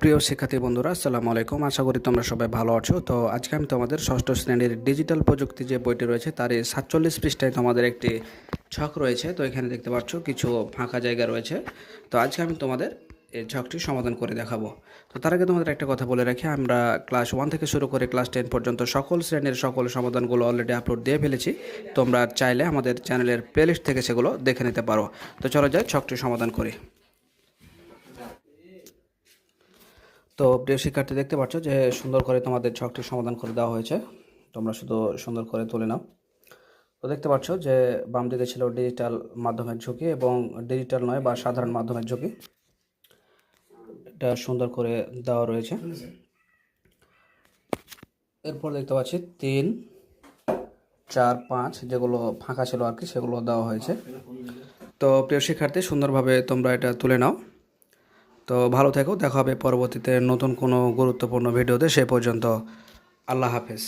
প্রিয় শিক্ষার্থী বন্ধুরা, আসসালামু আলাইকুম। আশা করি তোমরা সবাই ভালো আছো। তো আজকে আমি তোমাদের ষষ্ঠ শ্রেণীর ডিজিটাল প্রযুক্তি যে বইটি রয়েছে তার এই 47 পৃষ্ঠায় তোমাদের একটি ছক রয়েছে। তো এখানে দেখতে পাচ্ছ কিছু ফাঁকা জায়গা রয়েছে। তো আজকে আমি তোমাদের এই ছকটি সমাধান করে দেখাবো। তো তার আগে তোমাদের একটা কথা বলে রাখি, আমরা ক্লাস 1 থেকে শুরু করে ক্লাস 10 পর্যন্ত সকল শ্রেণীর সকল সমাধানগুলো অলরেডি আপলোড দিয়ে ফেলেছি। তোমরা চাইলে আমাদের চ্যানেলের প্লেলিস্ট থেকে সেগুলো দেখে নিতে পারো। তো চলো যাই ছকটি সমাধান করি। তো প্রিয় শিক্ষার্থী, দেখতে পাচ্ছ যে সুন্দর করে তোমাদের ছকটি সমাধান করে দেওয়া হয়েছে। তোমরা শুধু সুন্দর করে তুলে নাও। তো দেখতে পাচ্ছ যে বাম দিকে ছিল ডিজিটাল মাধ্যমের ঝুঁকি এবং ডিজিটাল নয় বা সাধারণ মাধ্যমের ঝুঁকি, এটা সুন্দর করে দেওয়া রয়েছে। এরপর দেখতে পাচ্ছি 3, 4, 5 যেগুলো ফাঁকা ছিল আর কি, সেগুলো দেওয়া হয়েছে। তো প্রিয় শিক্ষার্থী, সুন্দরভাবে তোমরা এটা তুলে নাও। তো ভালো থেকো, দেখা হবে পরবর্তীতে নতুন কোনো গুরুত্বপূর্ণ ভিডিওতে। সে পর্যন্ত আল্লাহ হাফেজ।